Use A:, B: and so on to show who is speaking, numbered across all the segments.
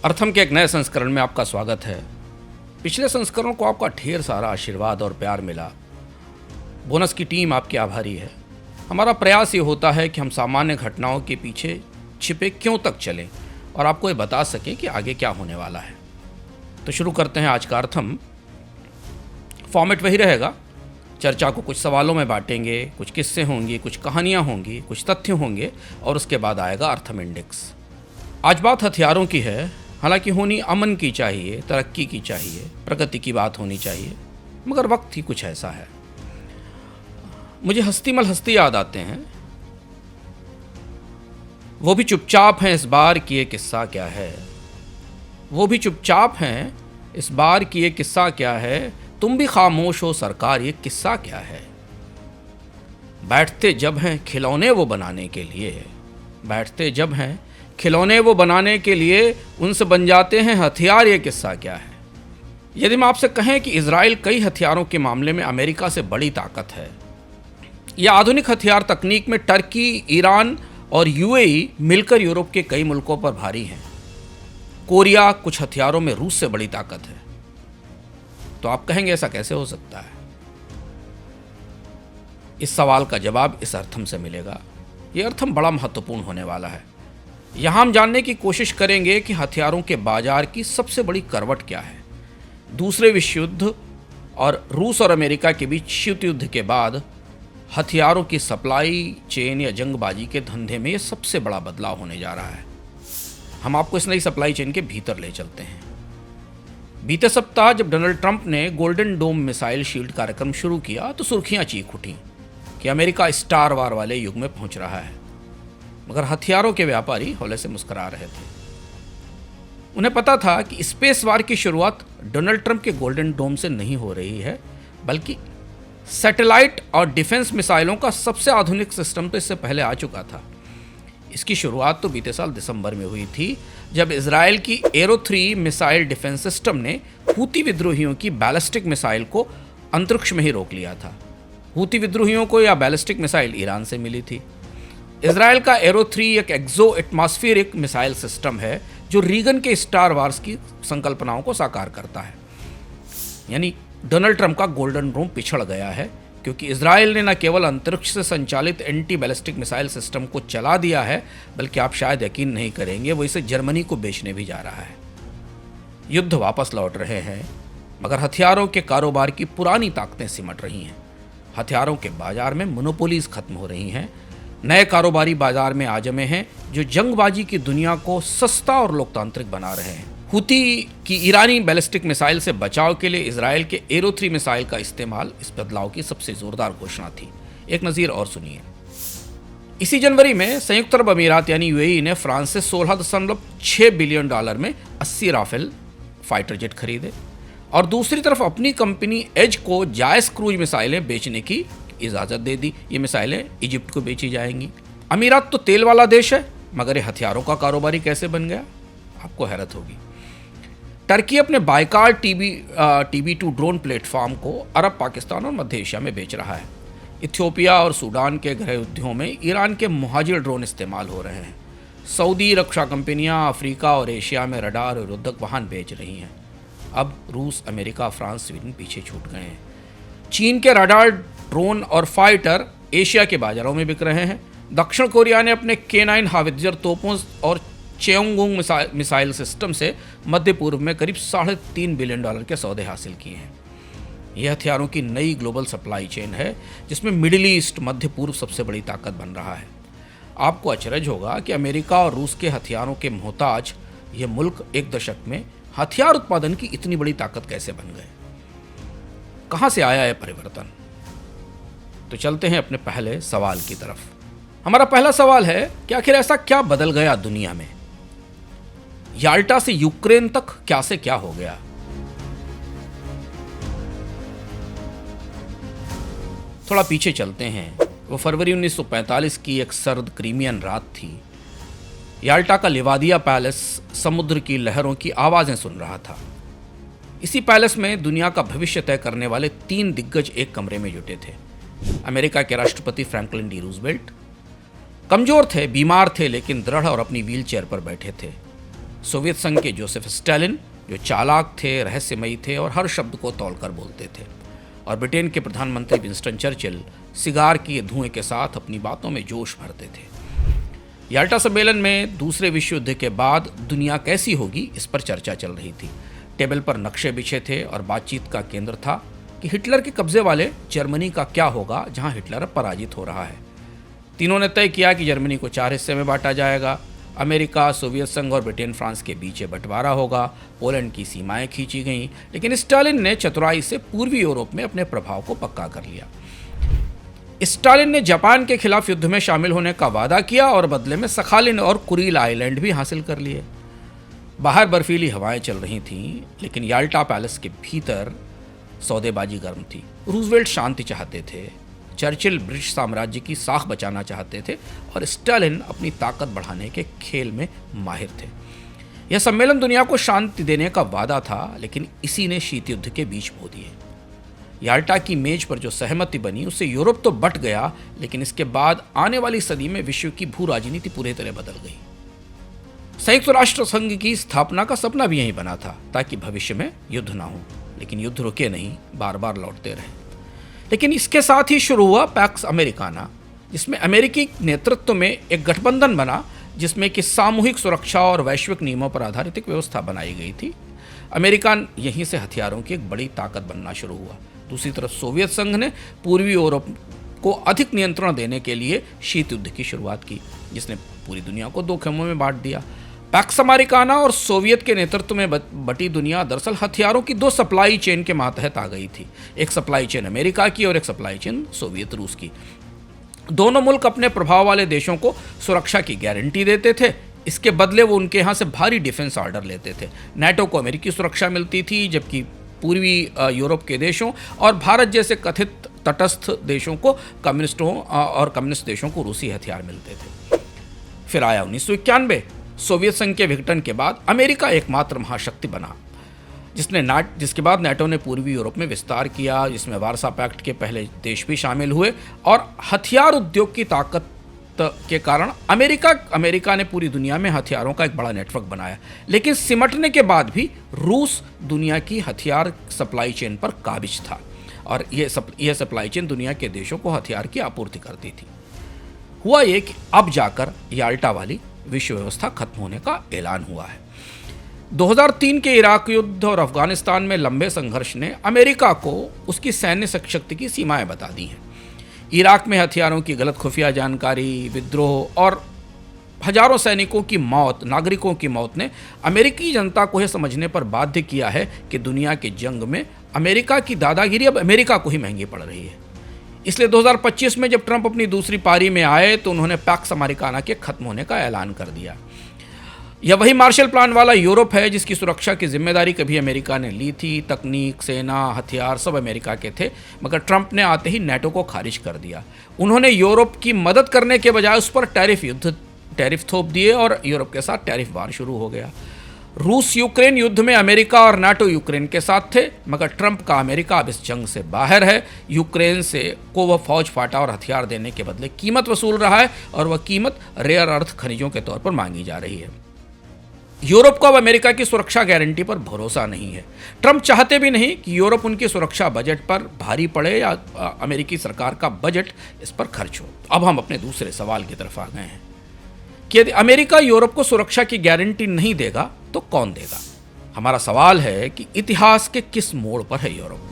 A: अर्थम के एक नए संस्करण में आपका स्वागत है। पिछले संस्करण को आपका ढेर सारा आशीर्वाद और प्यार मिला। बोनस की टीम आपकी आभारी है। हमारा प्रयास ये होता है कि हम सामान्य घटनाओं के पीछे छिपे क्यों तक चलें और आपको ये बता सकें कि आगे क्या होने वाला है। तो शुरू करते हैं आज का अर्थम। फॉर्मेट वही रहेगा। चर्चा को कुछ सवालों में बांटेंगे, कुछ किस्से होंगी, कुछ कहानियाँ होंगी, कुछ तथ्य होंगे और उसके बाद आएगा अर्थम इंडेक्स। आज बात हथियारों की है। हालांकि होनी अमन की चाहिए, तरक्की की चाहिए, प्रगति की बात होनी चाहिए, मगर वक्त ही कुछ ऐसा है। मुझे हस्तीमल हस्ती याद आते हैं। वो भी चुपचाप हैं इस बार कि ये किस्सा क्या है। वो भी चुपचाप हैं इस बार कि ये किस्सा क्या है। तुम भी खामोश हो सरकार, ये किस्सा क्या है। बैठते जब हैं खिलौने वो बनाने के लिए, बैठते जब हैं खिलौने वो बनाने के लिए, उनसे बन जाते हैं हथियार, ये किस्सा क्या है। यदि मैं आपसे कहें कि इजराइल कई हथियारों के मामले में अमेरिका से बड़ी ताकत है, या आधुनिक हथियार तकनीक में टर्की, ईरान और यूएई मिलकर यूरोप के कई मुल्कों पर भारी हैं, कोरिया कुछ हथियारों में रूस से बड़ी ताकत है, तो आप कहेंगे ऐसा कैसे हो सकता है। इस सवाल का जवाब इस अर्थम से मिलेगा। यह अर्थम बड़ा महत्वपूर्ण होने वाला है। यहाँ हम जानने की कोशिश करेंगे कि हथियारों के बाजार की सबसे बड़ी करवट क्या है। दूसरे विश्व युद्ध और रूस और अमेरिका के बीच शीत युद्ध के बाद हथियारों की सप्लाई चेन या जंगबाजी के धंधे में यह सबसे बड़ा बदलाव होने जा रहा है। हम आपको इस नई सप्लाई चेन के भीतर ले चलते हैं। बीते सप्ताह जब डोनाल्ड ट्रंप ने गोल्डन डोम मिसाइल शील्ड कार्यक्रम शुरू किया तो सुर्खियां चीख उठी कि अमेरिका स्टार वार वाले युग में पहुंच रहा है, मगर हथियारों के व्यापारी हौले से मुस्कुरा रहे थे। उन्हें पता था कि स्पेस वार की शुरुआत डोनाल्ड ट्रंप के गोल्डन डोम से नहीं हो रही है, बल्कि सैटेलाइट और डिफेंस मिसाइलों का सबसे आधुनिक सिस्टम तो इससे पहले आ चुका था। इसकी शुरुआत तो बीते साल दिसंबर में हुई थी, जब इजराइल की एरो 3 मिसाइल डिफेंस सिस्टम ने हूती विद्रोहियों की बैलिस्टिक मिसाइल को अंतरिक्ष में ही रोक लिया था। हूती विद्रोहियों को यह बैलिस्टिक मिसाइल ईरान से मिली थी। इजराइल का एरो 3 एक एक्सो एटमॉस्फेरिक मिसाइल सिस्टम है जो रीगन के स्टार वार्स की संकल्पनाओं को साकार करता है। यानी डोनाल्ड ट्रंप का गोल्डन डोम पिछड़ गया है, क्योंकि इजराइल ने न केवल अंतरिक्ष से संचालित एंटी बैलिस्टिक मिसाइल सिस्टम को चला दिया है, बल्कि आप शायद यकीन नहीं करेंगे, वो इसे जर्मनी को बेचने भी जा रहा है। युद्ध वापस लौट रहे हैं, मगर हथियारों के कारोबार की पुरानी ताकतें सिमट रही हैं। हथियारों के बाजार में मोनोपोलीज खत्म हो रही हैं। नए कारोबारी बाजार में आ जमे हैं जो जंगबाजी की दुनिया को सस्ता और लोकतांत्रिक बना रहे हैं। हूती की ईरानी बैलिस्टिक मिसाइल से बचाव के लिए इजराइल के एरो 3 मिसाइल का इस्तेमाल इस बदलाव की सबसे जोरदार घोषणा थी। एक नज़ीर और सुनिए। इसी जनवरी में संयुक्त अरब अमीरात यानी यूएई ने फ्रांस से $16.6 बिलियन में 80 राफेल फाइटर जेट खरीदे और दूसरी तरफ अपनी कंपनी एज को जायस क्रूज मिसाइलें बेचने की इजाज़त दे दी। ये मिसाइलें इजिप्ट को बेची जाएंगी। अमीरात तो तेल वाला देश है, मगर ये हथियारों का कारोबारी कैसे बन गया, आपको हैरत होगी। टर्की अपने बाइकार TB2 ड्रोन प्लेटफॉर्म को अरब, पाकिस्तान और मध्य एशिया में बेच रहा है। इथियोपिया और सूडान के गृह युद्धों में ईरान के मुहाजिर ड्रोन इस्तेमाल हो रहे हैं। सऊदी रक्षा कंपनियां अफ्रीका और एशिया में रडार और युद्धक वाहन बेच रही हैं। अब रूस, अमेरिका, फ्रांस, स्वीडन पीछे छूट गए हैं। चीन के रडार, ड्रोन और फाइटर एशिया के बाजारों में बिक रहे हैं। दक्षिण कोरिया ने अपने K9 हावित्जर तोपों और चेओंगुंग मिसाइल सिस्टम से मध्य पूर्व में करीब $3.5 बिलियन के सौदे हासिल किए हैं। यह हथियारों की नई ग्लोबल सप्लाई चेन है, जिसमें मिडिल ईस्ट, मध्य पूर्व सबसे बड़ी ताकत बन रहा है। आपको अचरज होगा कि अमेरिका और रूस के हथियारों के मोहताज ये मुल्क एक दशक में हथियार उत्पादन की इतनी बड़ी ताकत कैसे बन गए। कहाँ से आया यह परिवर्तन। तो चलते हैं अपने पहले सवाल की तरफ। हमारा पहला सवाल है कि आखिर ऐसा क्या बदल गया दुनिया में। याल्टा से यूक्रेन तक क्या से क्या हो गया। थोड़ा पीछे चलते हैं। वो फरवरी 1945 की एक सर्द क्रीमियन रात थी। याल्टा का लिवादिया पैलेस समुद्र की लहरों की आवाजें सुन रहा था। इसी पैलेस में दुनिया का भविष्य तय करने वाले 3 दिग्गज एक कमरे में जुटे थे। अमेरिका के राष्ट्रपति फ्रैंकलिन डी रूजवेल्ट कमजोर थे, बीमार थे, लेकिन दृढ़ और अपनी व्हीलचेयर पर बैठे थे। सोवियत संघ के जोसेफ स्टालिन, जो चालाक थे, रहस्यमयी थे और हर शब्द को तौलकर बोलते थे, और ब्रिटेन के प्रधानमंत्री विंस्टन चर्चिल सिगार के धुएं के साथ अपनी बातों में जोश भरते थे। याल्टा सम्मेलन में दूसरे विश्व युद्ध के बाद दुनिया कैसी होगी, इस पर चर्चा चल रही थी। टेबल पर नक्शे बिछे थे और बातचीत का केंद्र था कि हिटलर के कब्जे वाले जर्मनी का क्या होगा, जहां हिटलर पराजित हो रहा है। तीनों ने तय किया कि जर्मनी को 4 हिस्से में बांटा जाएगा। अमेरिका, सोवियत संघ और ब्रिटेन फ्रांस के बीच बंटवारा होगा। पोलैंड की सीमाएं खींची गईं, लेकिन स्टालिन ने चतुराई से पूर्वी यूरोप में अपने प्रभाव को पक्का कर लिया। स्टालिन ने जापान के खिलाफ युद्ध में शामिल होने का वादा किया और बदले में सखालिन और कुरील आइलैंड भी हासिल कर लिए। बाहर बर्फीली हवाएं चल रही थीं, लेकिन याल्टा पैलेस के भीतर सौदेबाजी गर्म थी। रूजवेल्ट शांति चाहते थे, चर्चिल ब्रिटिश साम्राज्य की साख बचाना चाहते थे और स्टालिन अपनी ताकत बढ़ाने के खेल में माहिर थे। यह सम्मेलन दुनिया को शांति देने का वादा था, लेकिन इसी ने शीत युद्ध के बीज बो दिए। याल्टा की मेज पर जो सहमति बनी उससे यूरोप तो बट गया, लेकिन इसके बाद आने वाली सदी में विश्व की भू राजनीति पूरी तरह बदल गई। संयुक्त राष्ट्र संघ की स्थापना का सपना भी यही बना था, ताकि भविष्य में युद्ध ना हो, लेकिन युद्ध रुके नहीं, बार बार लौटते रहे। लेकिन इसके साथ ही शुरू हुआ पैक्स अमेरिकाना, जिसमें अमेरिकी नेतृत्व में एक गठबंधन बना, जिसमें कि सामूहिक सुरक्षा और वैश्विक नियमों पर आधारित एक व्यवस्था बनाई गई थी। अमेरिका यहीं से हथियारों की एक बड़ी ताकत बनना शुरू हुआ। दूसरी तरफ सोवियत संघ ने पूर्वी यूरोप को अधिक नियंत्रण देने के लिए शीत युद्ध की शुरुआत की, जिसने पूरी दुनिया को 2 खेमों में बांट दिया। पैक्स अमेरिकाना और सोवियत के नेतृत्व में बटी दुनिया दरअसल हथियारों की 2 सप्लाई चेन के मातहत आ गई थी। एक सप्लाई चेन अमेरिका की और एक सप्लाई चेन सोवियत रूस की। दोनों मुल्क अपने प्रभाव वाले देशों को सुरक्षा की गारंटी देते थे, इसके बदले वो उनके यहाँ से भारी डिफेंस ऑर्डर लेते थे। नाटो को अमेरिकी सुरक्षा मिलती थी, जबकि पूर्वी यूरोप के देशों और भारत जैसे कथित तटस्थ देशों को कम्युनिस्टों और कम्युनिस्ट देशों को रूसी हथियार मिलते थे। फिर आया 1991। सोवियत संघ के विघटन के बाद अमेरिका एकमात्र महाशक्ति बना, जिसके बाद नाटो ने पूर्वी यूरोप में विस्तार किया, जिसमें वार्सा पैक्ट के पहले देश भी शामिल हुए और हथियार उद्योग की ताकत के कारण अमेरिका ने पूरी दुनिया में हथियारों का एक बड़ा नेटवर्क बनाया। लेकिन सिमटने के बाद भी रूस दुनिया की हथियार सप्लाई चेन पर काबिज था और यह सप्लाई चेन दुनिया के देशों को हथियार की आपूर्ति करती थी। हुआ ये कि अब जाकर याल्टा वाली विश्व व्यवस्था खत्म होने का ऐलान हुआ है। 2003 के इराक युद्ध और अफगानिस्तान में लंबे संघर्ष ने अमेरिका को उसकी सैन्य शक्ति की सीमाएं बता दी हैं। इराक में हथियारों की गलत खुफिया जानकारी, विद्रोह और हजारों सैनिकों की मौत, नागरिकों की मौत ने अमेरिकी जनता को यह समझने पर बाध्य किया है कि दुनिया की जंग में अमेरिका की दादागिरी अब अमेरिका को ही महंगी पड़ रही है। इसलिए 2025 में जब ट्रंप अपनी दूसरी पारी में आए तो उन्होंने पैक्स अमेरिकाना के खत्म होने का ऐलान कर दिया। यह वही मार्शल प्लान वाला यूरोप है जिसकी सुरक्षा की जिम्मेदारी कभी अमेरिका ने ली थी। तकनीक, सेना, हथियार सब अमेरिका के थे, मगर ट्रंप ने आते ही नाटो को खारिज कर दिया। उन्होंने यूरोप की मदद करने के बजाय उस पर टैरिफ थोप दिए और यूरोप के साथ टैरिफ वार शुरू हो गया। रूस यूक्रेन युद्ध में अमेरिका और नाटो यूक्रेन के साथ थे, मगर ट्रंप का अमेरिका अब इस जंग से बाहर है। यूक्रेन से को वह फौज फाटा और हथियार देने के बदले कीमत वसूल रहा है और वह कीमत रेयर अर्थ खनिजों के तौर पर मांगी जा रही है। यूरोप को अब अमेरिका की सुरक्षा गारंटी पर भरोसा नहीं है। ट्रंप चाहते भी नहीं कि यूरोप उनकी सुरक्षा बजट पर भारी पड़े या अमेरिकी सरकार का बजट इस पर खर्च हो। अब हम अपने दूसरे सवाल की तरफ आ गए हैं कि यदि अमेरिका यूरोप को सुरक्षा की गारंटी नहीं देगा तो कौन देगा। हमारा सवाल है कि इतिहास के किस मोड़ पर है यूरोप।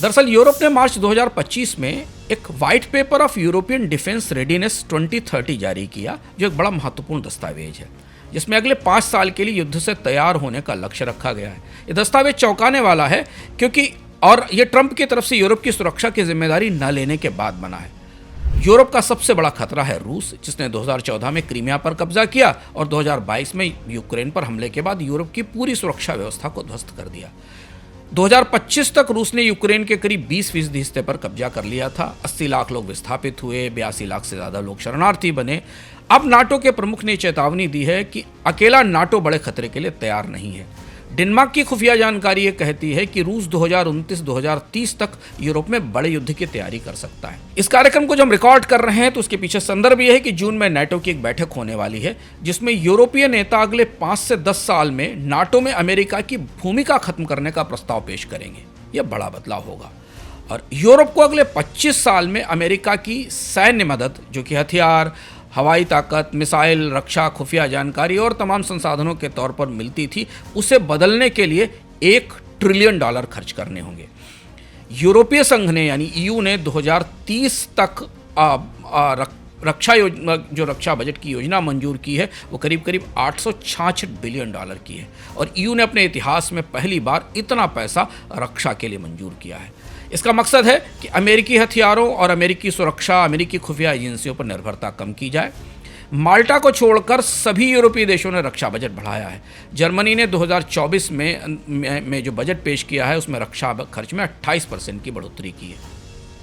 A: दरअसल यूरोप ने मार्च 2025 में एक white paper of European defence readiness 2030 जारी किया, जो एक बड़ा महत्वपूर्ण दस्तावेज है, जिसमें अगले 5 साल के लिए युद्ध से तैयार होने का लक्ष्य रखा गया है। ये दस्तावेज चौंकाने वाला है क्योंकि ये ट्रंप की तरफ से यूरोप की सुरक्षा की जिम्मेदारी न लेने के बाद बना है। यूरोप का सबसे बड़ा खतरा है रूस, जिसने 2014 में क्रीमिया पर कब्जा किया और 2022 में यूक्रेन पर हमले के बाद यूरोप की पूरी सुरक्षा व्यवस्था को ध्वस्त कर दिया। 2025 तक रूस ने यूक्रेन के करीब 20% हिस्से पर कब्जा कर लिया था। 80 लाख लोग विस्थापित हुए, 82 लाख से ज़्यादा लोग शरणार्थी बने। अब नाटो के प्रमुख ने चेतावनी दी है कि अकेला नाटो बड़े खतरे के लिए तैयार नहीं है। डेनमार्क की खुफिया जानकारी ये कहती है कि रूस 2029-2030 तक यूरोप में बड़े युद्ध की तैयारी कर सकता है। इस कार्यक्रम को जब हम रिकॉर्ड कर रहे हैं तो उसके पीछे संदर्भ यह है कि जून में नाटो की एक बैठक होने वाली है, जिसमें यूरोपीय नेता अगले 5 से 10 साल में नाटो में अमेरिका की भूमिका खत्म करने का प्रस्ताव पेश करेंगे। यह बड़ा बदलाव होगा और यूरोप को अगले 25 साल में अमेरिका की सैन्य मदद, जो कि हथियार, हवाई ताकत, मिसाइल, रक्षा, खुफिया जानकारी और तमाम संसाधनों के तौर पर मिलती थी, उसे बदलने के लिए $1 ट्रिलियन खर्च करने होंगे। यूरोपीय संघ ने यानी ईयू ने 2030 तक रक्षा योजना, जो रक्षा बजट की योजना मंजूर की है, वो करीब करीब $866 बिलियन की है और ईयू ने अपने इतिहास में पहली बार इतना पैसा रक्षा के लिए मंजूर किया है। इसका मकसद है कि अमेरिकी हथियारों और अमेरिकी सुरक्षा, अमेरिकी खुफिया एजेंसियों पर निर्भरता कम की जाए। माल्टा को छोड़कर सभी यूरोपीय देशों ने रक्षा बजट बढ़ाया है। जर्मनी ने 2024 में जो बजट पेश किया है उसमें रक्षा खर्च में 28% की बढ़ोतरी की है।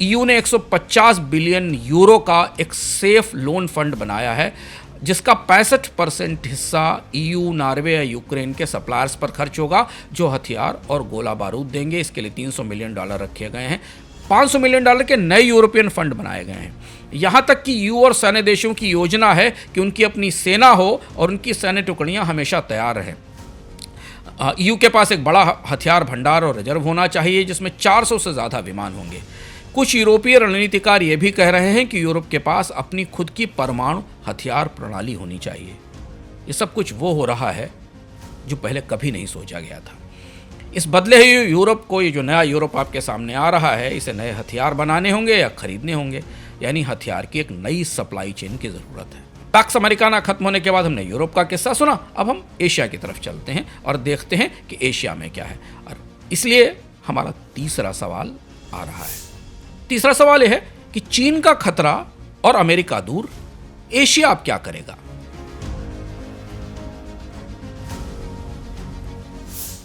A: ईयू ने 150 बिलियन यूरो का एक सेफ लोन फंड बनाया है, जिसका 65% हिस्सा ईयू, नॉर्वे या यूक्रेन के सप्लायर्स पर खर्च होगा, जो हथियार और गोला बारूद देंगे। इसके लिए $300 मिलियन रखे गए हैं। $500 मिलियन के नए यूरोपियन फंड बनाए गए हैं। यहाँ तक कि ईयू और सैन्य देशों की योजना है कि उनकी अपनी सेना हो और उनकी सैन्य टुकड़ियाँ हमेशा तैयार रहें। ईयू के पास एक बड़ा हथियार भंडार और रिजर्व होना चाहिए, जिसमें 400 से ज़्यादा विमान होंगे। कुछ यूरोपीय रणनीतिकार ये भी कह रहे हैं कि यूरोप के पास अपनी खुद की परमाणु हथियार प्रणाली होनी चाहिए। ये सब कुछ वो हो रहा है जो पहले कभी नहीं सोचा गया था। इस बदले हुए यूरोप को, ये जो नया यूरोप आपके सामने आ रहा है, इसे नए हथियार बनाने होंगे या खरीदने होंगे, यानी हथियार की एक नई सप्लाई चेन की ज़रूरत है। पैक्स अमेरिकाना खत्म होने के बाद हमने यूरोप का किस्सा सुना, अब हम एशिया की तरफ चलते हैं और देखते हैं कि एशिया में क्या है। और इसलिए हमारा तीसरा सवाल आ रहा है। तीसरा सवाल यह है कि चीन का खतरा और अमेरिका दूर, एशिया अब क्या करेगा?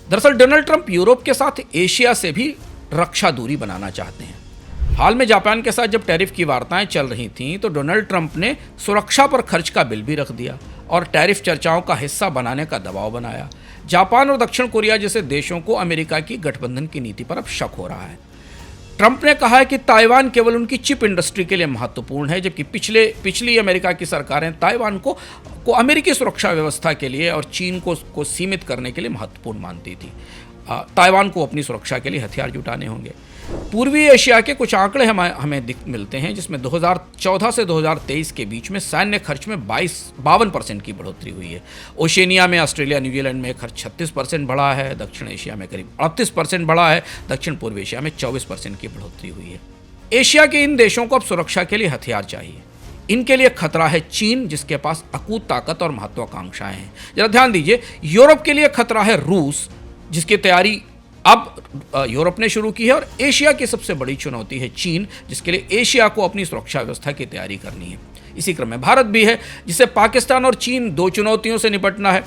A: दरअसल डोनाल्ड ट्रंप यूरोप के साथ एशिया से भी रक्षा दूरी बनाना चाहते हैं। हाल में जापान के साथ जब टैरिफ की वार्ताएं चल रही थीं, तो डोनाल्ड ट्रंप ने सुरक्षा पर खर्च का बिल भी रख दिया और टैरिफ चर्चाओं का हिस्सा बनाने का दबाव बनाया। जापान और दक्षिण कोरिया जैसे देशों को अमेरिका की गठबंधन की नीति पर अब शक हो रहा है। ट्रंप ने कहा है कि ताइवान केवल उनकी चिप इंडस्ट्री के लिए महत्वपूर्ण है, जबकि पिछली अमेरिका की सरकारें ताइवान को अमेरिकी सुरक्षा व्यवस्था के लिए और चीन को सीमित करने के लिए महत्वपूर्ण मानती थी। ताइवान को अपनी सुरक्षा के लिए हथियार जुटाने होंगे। पूर्वी एशिया के कुछ आंकड़े हमें मिलते हैं, जिसमें 2014 से 2023 के बीच में सैन्य खर्च में 52% की बढ़ोतरी हुई है। ओशेनिया में, ऑस्ट्रेलिया, न्यूजीलैंड में खर्च 36% बढ़ा है, दक्षिण एशिया में करीब 38% बढ़ा है, दक्षिण पूर्व एशिया में 24% की बढ़ोतरी हुई है। एशिया के इन देशों को अब सुरक्षा के लिए हथियार चाहिए। इनके लिए खतरा है चीन, जिसके पास अकूत ताकत और महत्वाकांक्षाएं हैं। जरा ध्यान दीजिए, यूरोप के लिए खतरा है रूस, जिसकी तैयारी अब यूरोप ने शुरू की है, और एशिया की सबसे बड़ी चुनौती है चीन, जिसके लिए एशिया को अपनी सुरक्षा व्यवस्था की तैयारी करनी है। इसी क्रम में भारत भी है, जिसे पाकिस्तान और चीन दो चुनौतियों से निपटना है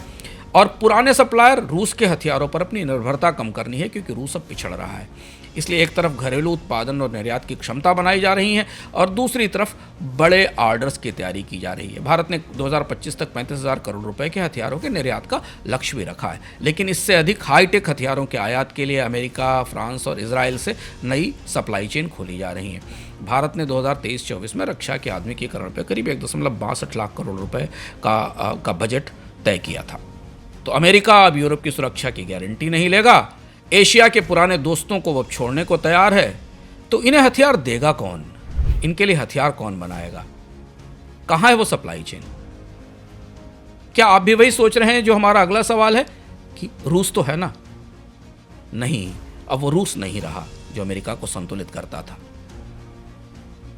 A: और पुराने सप्लायर रूस के हथियारों पर अपनी निर्भरता कम करनी है, क्योंकि रूस अब पिछड़ रहा है। इसलिए एक तरफ घरेलू उत्पादन और निर्यात की क्षमता बनाई जा रही है और दूसरी तरफ बड़े ऑर्डर्स की तैयारी की जा रही है। भारत ने 2025 तक 35,000 करोड़ रुपए के हथियारों के निर्यात का लक्ष्य भी रखा है, लेकिन इससे अधिक हाईटेक हथियारों के आयात के लिए अमेरिका, फ्रांस और इजराइल से नई सप्लाई चेन खोली जा रही है। भारत ने 2023-24 में रक्षा के आधुनिकीकरण पर करीब 1.62 लाख करोड़ रुपए का बजट तय किया था। तो अमेरिका अब यूरोप की सुरक्षा की गारंटी नहीं लेगा, एशिया के पुराने दोस्तों को वो छोड़ने को तैयार है, तो इन्हें हथियार देगा कौन? इनके लिए हथियार कौन बनाएगा? कहाँ है वो सप्लाई चेन? क्या आप भी वही सोच रहे हैं जो हमारा अगला सवाल है कि रूस तो है ना? नहीं, अब वो रूस नहीं रहा जो अमेरिका को संतुलित करता था।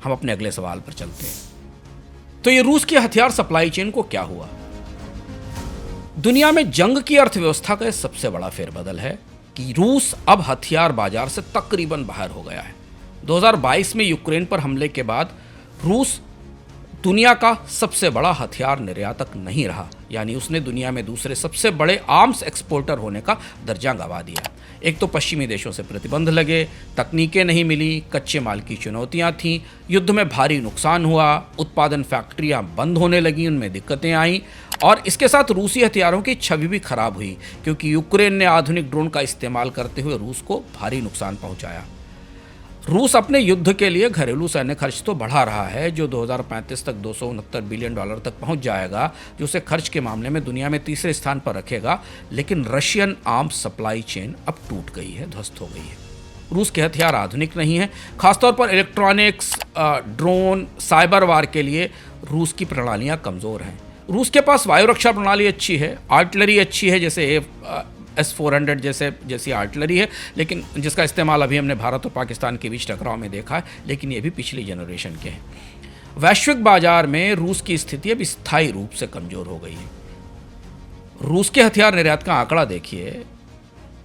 A: हम अपने अगले सवाल पर चलते हैं। तो ये रूस की हथियार सप्लाई चेन को क्या हुआ? दुनिया में जंग की अर्थव्यवस्था का सबसे बड़ा फेरबदल है कि रूस अब हथियार बाजार से तकरीबन बाहर हो गया है। 2022 में यूक्रेन पर हमले के बाद रूस दुनिया का सबसे बड़ा हथियार निर्यातक नहीं रहा, यानी उसने दुनिया में दूसरे सबसे बड़े आर्म्स एक्सपोर्टर होने का दर्जा गंवा दिया। एक तो पश्चिमी देशों से प्रतिबंध लगे, तकनीकें नहीं मिली, कच्चे माल की चुनौतियां थीं, युद्ध में भारी नुकसान हुआ, उत्पादन फैक्ट्रियां बंद होने लगीं, उनमें दिक्कतें आईं और इसके साथ रूसी हथियारों की छवि भी खराब हुई, क्योंकि यूक्रेन ने आधुनिक ड्रोन का इस्तेमाल करते हुए रूस को भारी नुकसान पहुंचाया। रूस अपने युद्ध के लिए घरेलू सैन्य खर्च तो बढ़ा रहा है, जो 2035 तक $269 बिलियन तक पहुंच जाएगा, जो उसे खर्च के मामले में दुनिया में तीसरे स्थान पर रखेगा। लेकिन रशियन आर्म्स सप्लाई चेन अब टूट गई है, ध्वस्त हो गई है। रूस के हथियार आधुनिक नहीं हैं, खासतौर पर इलेक्ट्रॉनिक्स, ड्रोन, साइबर वार के लिए रूस की प्रणालियाँ कमज़ोर हैं। रूस के पास वायु रक्षा प्रणाली अच्छी है, आर्टिलरी अच्छी है, जैसे S-400 जैसी आर्टिलरी है, लेकिन जिसका इस्तेमाल अभी हमने भारत और पाकिस्तान के बीच टकराव में देखा है, लेकिन ये भी पिछली जनरेशन के हैं। वैश्विक बाजार में रूस की स्थिति अब स्थायी रूप से कमज़ोर हो गई है। रूस के हथियार निर्यात का आंकड़ा देखिए,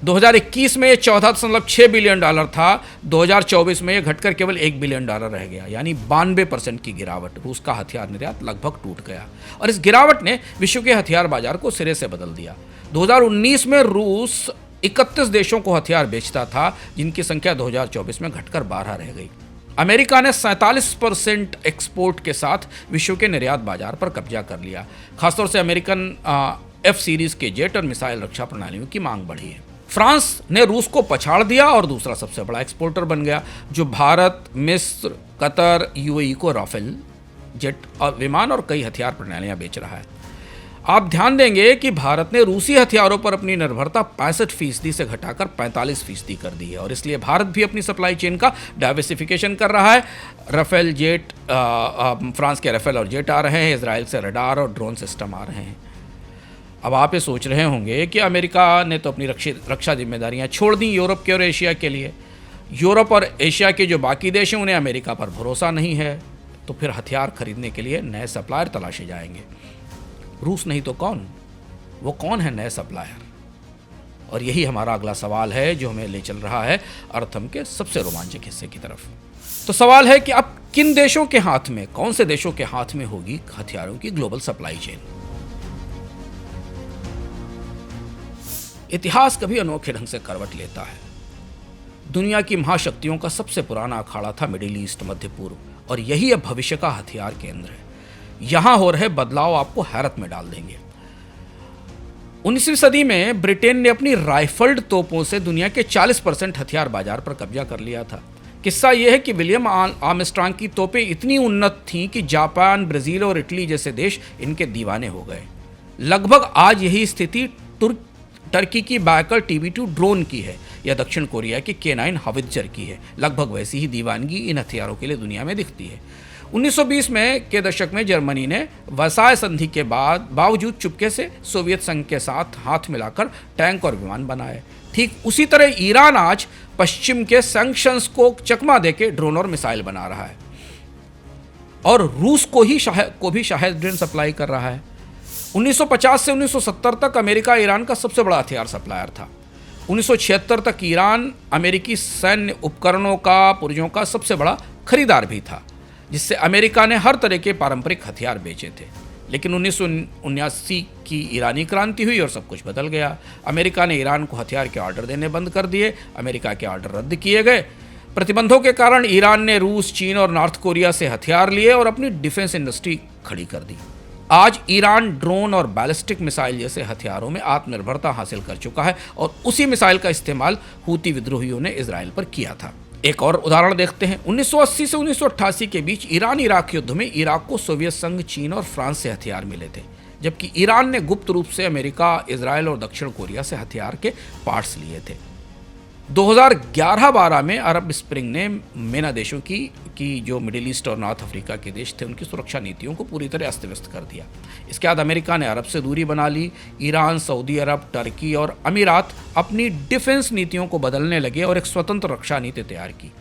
A: 2021 में ये $14.6 बिलियन था, 2024 में ये घटकर केवल $1 बिलियन रह गया, यानी 92% की गिरावट। रूस का हथियार निर्यात लगभग टूट गया और इस गिरावट ने विश्व के हथियार बाजार को सिरे से बदल दिया। 2019 में रूस 31 देशों को हथियार बेचता था, जिनकी संख्या 2024 में घटकर 12 रह गई। अमेरिका ने 47% एक्सपोर्ट के साथ विश्व के निर्यात बाजार पर कब्जा कर लिया। खासतौर से अमेरिकन F सीरीज के जेट और मिसाइल रक्षा प्रणालियों की मांग बढ़ी है। फ्रांस ने रूस को पछाड़ दिया और दूसरा सबसे बड़ा एक्सपोर्टर बन गया, जो भारत, मिस्र, कतर, UAE को राफेल जेट और विमान और कई हथियार प्रणालियां बेच रहा है। आप ध्यान देंगे कि भारत ने रूसी हथियारों पर अपनी निर्भरता 65% से घटाकर 45% कर दी है, और इसलिए भारत भी अपनी सप्लाई चेन का डाइवर्सिफिकेशन कर रहा है। राफेल जेट, फ्रांस के राफेल और जेट आ रहे हैं, इजराइल से रडार और ड्रोन सिस्टम आ रहे हैं। अब आप ये सोच रहे होंगे कि अमेरिका ने तो अपनी रक्षा जिम्मेदारियां छोड़ दी यूरोप के और एशिया के लिए। यूरोप और एशिया के जो बाकी देश हैं, उन्हें अमेरिका पर भरोसा नहीं है, तो फिर हथियार खरीदने के लिए नए सप्लायर तलाशे जाएंगे। रूस नहीं तो कौन? वो कौन है नए सप्लायर? और यही हमारा अगला सवाल है, जो हमें ले चल रहा है अर्थम के सबसे रोमांचक हिस्से की तरफ। तो सवाल है कि अब किन देशों के हाथ में, कौन से देशों के हाथ में होगी हथियारों की ग्लोबल सप्लाई चेन? इतिहास कभी अनोखे ढंग से करवट लेता है। दुनिया की महाशक्तियों का सबसे पुराना अखाड़ा था मिडिल ईस्ट, मध्य पूर्व, और यही अब भविष्य का हथियार केंद्र है। यहां हो रहे बदलाव आपको हैरत में डाल देंगे। 19वीं सदी में ब्रिटेन ने अपनी राइफल्ड तोपों से दुनिया के 40% हथियार बाजार पर कब्जा कर लिया था। किस्सा यह है कि विलियम आर्मस्ट्रांग की तोपें इतनी उन्नत थीं कि जापान, ब्राजील और इटली जैसे देश इनके दीवाने हो गए। लगभग आज यही स्थिति टर्की की बैकर TB2 ड्रोन की है, या दक्षिण कोरिया की K9 हावित्जर की है। लगभग वैसी ही दीवानगी इन हथियारों के लिए दुनिया में दिखती है। 1920 के दशक में जर्मनी ने वर्साय संधि के बावजूद चुपके से सोवियत संघ के साथ हाथ मिलाकर टैंक और विमान बनाए। ठीक उसी तरह ईरान आज पश्चिम के सैंक्शंस को चकमा देके ड्रोन और मिसाइल बना रहा है, और रूस को भी शायद ड्रोन सप्लाई कर रहा है। 1950 से 1970 तक अमेरिका ईरान का सबसे बड़ा हथियार सप्लायर था। 1976 तक ईरान अमेरिकी सैन्य उपकरणों का, पुर्जों का सबसे बड़ा खरीदार भी था, जिससे अमेरिका ने हर तरह के पारंपरिक हथियार बेचे थे। लेकिन 1979 की ईरानी क्रांति हुई और सब कुछ बदल गया। अमेरिका ने ईरान को हथियार के ऑर्डर देने बंद कर दिए, अमेरिका के ऑर्डर रद्द किए गए। प्रतिबंधों के कारण ईरान ने रूस, चीन और नॉर्थ कोरिया से हथियार लिए और अपनी डिफेंस इंडस्ट्री खड़ी कर दी। आज ईरान ड्रोन और बैलिस्टिक मिसाइल जैसे हथियारों में आत्मनिर्भरता हासिल कर चुका है, और उसी मिसाइल का इस्तेमाल हूती विद्रोहियों ने इजराइल पर किया था। एक और उदाहरण देखते हैं। 1980 से 1988 के बीच ईरान इराक युद्ध में इराक को सोवियत संघ, चीन और फ्रांस से हथियार मिले थे, जबकि ईरान ने गुप्त रूप से अमेरिका, इजराइल और दक्षिण कोरिया से हथियार के पार्ट्स लिए थे। 2011-12 में अरब स्प्रिंग ने मेना देशों की जो मिडिल ईस्ट और नॉर्थ अफ्रीका के देश थे, उनकी सुरक्षा नीतियों को पूरी तरह अस्त व्यस्त कर दिया। इसके बाद अमेरिका ने अरब से दूरी बना ली। ईरान, सऊदी अरब, टर्की और अमीरात अपनी डिफेंस नीतियों को बदलने लगे और एक स्वतंत्र रक्षा नीति तैयार की।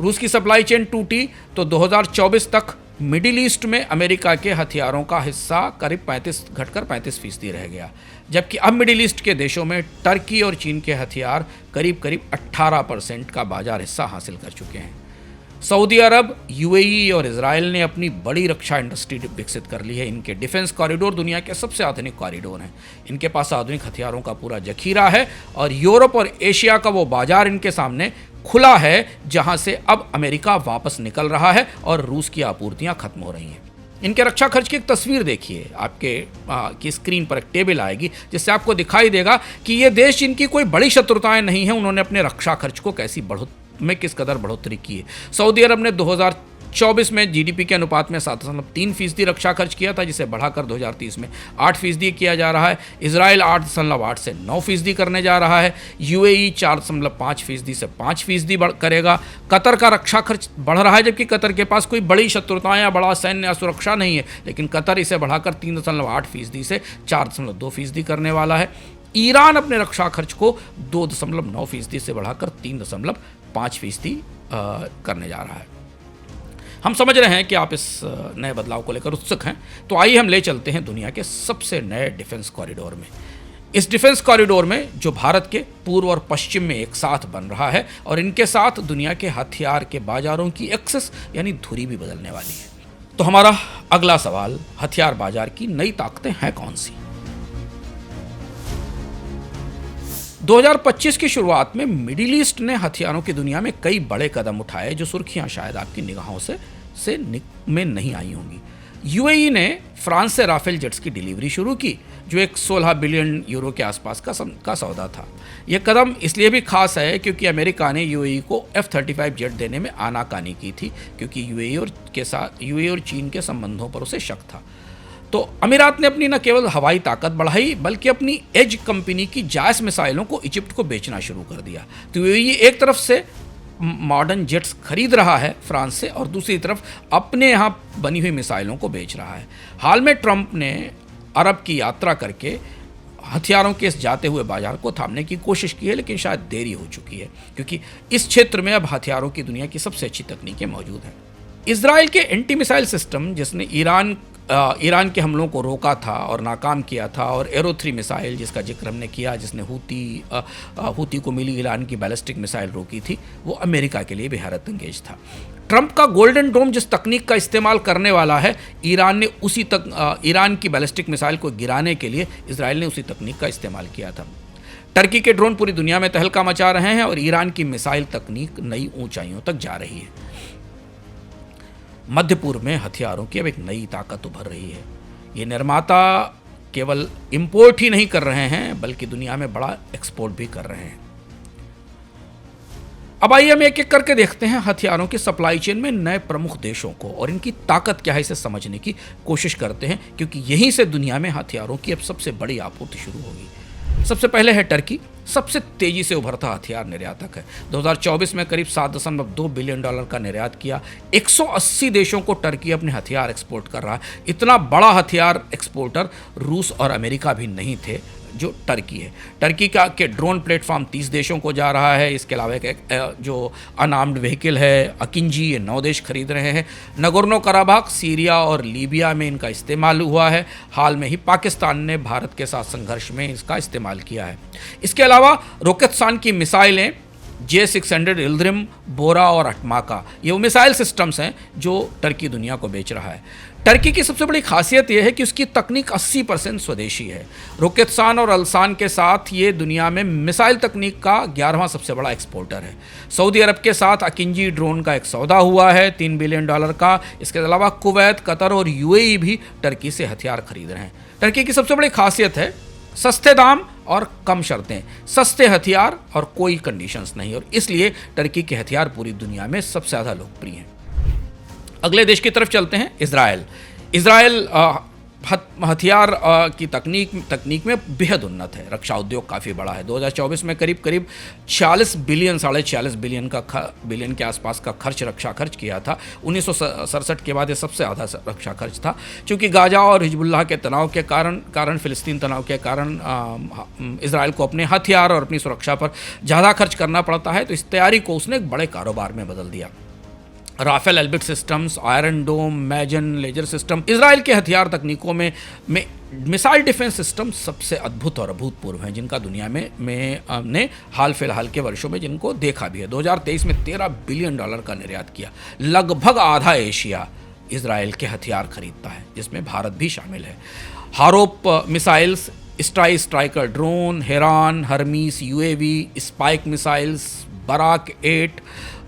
A: रूस की सप्लाई चेन टूटी तो 2024 तक मिडिल ईस्ट में अमेरिका के हथियारों का हिस्सा करीब 35% रह गया, जबकि अब मिडिल ईस्ट के देशों में टर्की और चीन के हथियार करीब 18% का बाजार हिस्सा हासिल कर चुके हैं। सऊदी अरब, UAE और इजराइल ने अपनी बड़ी रक्षा इंडस्ट्री विकसित कर ली है। इनके डिफेंस कॉरिडोर दुनिया के सबसे आधुनिक कॉरिडोर हैं। इनके पास आधुनिक हथियारों का पूरा जखीरा है, और यूरोप और एशिया का वो बाजार इनके सामने खुला है, जहां से अब अमेरिका वापस निकल रहा है और रूस की आपूर्तियां खत्म हो रही हैं। इनके रक्षा खर्च की एक तस्वीर देखिए, आपके की स्क्रीन पर एक टेबल आएगी जिससे आपको दिखाई देगा कि ये देश जिनकी कोई बड़ी शत्रुताएं नहीं हैं, उन्होंने अपने रक्षा खर्च को किस कदर बढ़ोतरी की है। सऊदी अरब ने 2024 में जीडीपी के अनुपात में 7.3% रक्षा खर्च किया था, जिसे बढ़ाकर 2030 में 8% किया जा रहा है। इजराइल 8.8 से 9% करने जा रहा है। यूएई 4.5% से 5% करेगा। कतर का रक्षा खर्च बढ़ रहा है, जबकि कतर के पास कोई बड़ी शत्रुताएं या बड़ा सैन्य या सुरक्षा नहीं है, लेकिन कतर इसे बढ़ाकर 3.8% से 4.2% करने वाला है। ईरान अपने रक्षा खर्च को 2.9% से बढ़ाकर 3.5% करने जा रहा है। हम समझ रहे हैं कि आप इस नए बदलाव को लेकर उत्सुक हैं, तो आइए हम ले चलते हैं दुनिया के सबसे नए डिफेंस कॉरिडोर में। इस डिफेंस कॉरिडोर में जो भारत के पूर्व और पश्चिम में एक साथ बन रहा है, और इनके साथ दुनिया के हथियार के बाजारों की एक्सेस यानी धुरी भी बदलने वाली है। तो हमारा अगला सवाल, हथियार बाजार की नई ताकतें हैं कौन सी? 2025 की शुरुआत में मिडिल ईस्ट ने हथियारों की दुनिया में कई बड़े कदम उठाए, जो सुर्खियां शायद आपकी निगाहों में नहीं आई होंगी। यूएई ने फ्रांस से राफेल जेट्स की डिलीवरी शुरू की, जो एक 16 बिलियन यूरो के आसपास का सौदा था। यह कदम इसलिए भी खास है क्योंकि अमेरिका ने यूएई को F-35 जेट देने में आनाकानी की थी, क्योंकि यूएई और चीन के संबंधों पर उसे शक था। तो अमीरात ने अपनी न केवल हवाई ताकत बढ़ाई, बल्कि अपनी एज कंपनी की जायस मिसाइलों को इजिप्ट को बेचना शुरू कर दिया। तो ये एक तरफ से मॉडर्न जेट्स खरीद रहा है फ्रांस से, और दूसरी तरफ अपने यहाँ बनी हुई मिसाइलों को बेच रहा है। हाल में ट्रंप ने अरब की यात्रा करके हथियारों के इस जाते हुए बाजार को थामने की कोशिश की है, लेकिन शायद देरी हो चुकी है, क्योंकि इस क्षेत्र में अब हथियारों की दुनिया की सबसे अच्छी तकनीकें मौजूद हैं। इजराइल के एंटी मिसाइल सिस्टम, जिसने ईरान के हमलों को रोका था और नाकाम किया था, और एरो 3 मिसाइल जिसका जिक्र हमने किया, जिसने हूती को मिली ईरान की बैलिस्टिक मिसाइल रोकी थी, वो अमेरिका के लिए भी हैरत अंगेज था। ट्रंप का गोल्डन डोम जिस तकनीक का इस्तेमाल करने वाला है, ईरान की बैलिस्टिक मिसाइल को गिराने के लिए इजराइल ने उसी तकनीक का इस्तेमाल किया था। टर्की के ड्रोन पूरी दुनिया में तहलका मचा रहे हैं, और ईरान की मिसाइल तकनीक नई ऊंचाइयों तक जा रही है। मध्य पूर्व में हथियारों की अब एक नई ताकत उभर रही है। ये निर्माता केवल इंपोर्ट ही नहीं कर रहे हैं, बल्कि दुनिया में बड़ा एक्सपोर्ट भी कर रहे हैं। अब आइए हम एक एक करके देखते हैं हथियारों की सप्लाई चेन में नए प्रमुख देशों को, और इनकी ताकत क्या है इसे समझने की कोशिश करते हैं, क्योंकि यहीं से दुनिया में हथियारों की अब सबसे बड़ी आपूर्ति शुरू होगी। सबसे पहले है टर्की, सबसे तेजी से उभरता हथियार निर्यातक है। 2024 में करीब $7.2 बिलियन का निर्यात किया। 180 देशों को टर्की अपने हथियार एक्सपोर्ट कर रहा है। इतना बड़ा हथियार एक्सपोर्टर रूस और अमेरिका भी नहीं थे जो टर्की है। टर्की के ड्रोन प्लेटफॉर्म 30 देशों को जा रहा है। इसके अलावा एक जो अनआर्म्ड व्हीकल है अकिंजी, ये 9 देश खरीद रहे हैं। नगोर्नो कराबाख, सीरिया और लीबिया में इनका इस्तेमाल हुआ है। हाल में ही पाकिस्तान ने भारत के साथ संघर्ष में इसका इस्तेमाल किया है। इसके अलावा रोकेत्सान की मिसाइलें J-600, इल्द्रिम, बोरा और अटमाका, ये वो मिसाइल सिस्टम्स हैं जो टर्की दुनिया को बेच रहा है। टर्की की सबसे बड़ी खासियत यह है कि उसकी तकनीक 80% स्वदेशी है। रोकेत्सान और अल्सान के साथ ये दुनिया में मिसाइल तकनीक का 11वां सबसे बड़ा एक्सपोर्टर है। सऊदी अरब के साथ अकिंजी ड्रोन का एक सौदा हुआ है $3 बिलियन का। इसके अलावा कुवैत, कतर और यूएई भी टर्की से हथियार खरीद रहे हैं। टर्की की सबसे बड़ी खासियत है सस्ते दाम और कम शर्तें, सस्ते हथियार और कोई कंडीशंस नहीं, और इसलिए टर्की के हथियार पूरी दुनिया में सबसे ज़्यादा लोकप्रिय हैं। अगले देश की तरफ चलते हैं, इजराइल हथियार की तकनीक में बेहद उन्नत है। रक्षा उद्योग काफ़ी बड़ा है। 2024 में करीब 40 बिलियन, 46 बिलियन के आसपास का रक्षा खर्च किया था। 1967 के बाद ये सबसे ज़्यादा रक्षा खर्च था। क्योंकि गाजा और हिजबुल्लाह के तनाव के कारण फिलिस्तीन तनाव के कारण इजराइल को अपने हथियार और अपनी सुरक्षा पर ज़्यादा खर्च करना पड़ता है, तो इस तैयारी को उसने एक बड़े कारोबार में बदल दिया। राफेल एल्बिट सिस्टम्स, आयरन डोम, मैजन लेजर सिस्टम, इजराइल के हथियार तकनीकों में मिसाइल डिफेंस सिस्टम सबसे अद्भुत और अभूतपूर्व हैं, जिनका दुनिया में ने हाल फिलहाल के वर्षों में जिनको देखा भी है। 2023 में $13 बिलियन का निर्यात किया। लगभग आधा एशिया इजराइल के हथियार खरीदता है, जिसमें भारत भी शामिल है। Harop missiles, striker drone, Heron, Hermes UAV, spike missiles, Barak 8,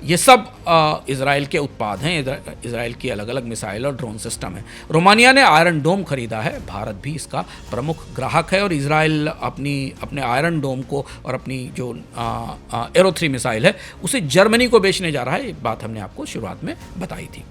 A: ये सब इजराइल के उत्पाद हैं। इजराइल की अलग अलग मिसाइल और ड्रोन सिस्टम है। रोमानिया ने आयरन डोम खरीदा है, भारत भी इसका प्रमुख ग्राहक है। और इजराइल अपने आयरन डोम को और अपनी जो एरो 3 मिसाइल है उसे जर्मनी को बेचने जा रहा है। ये बात हमने आपको शुरुआत में बताई थी।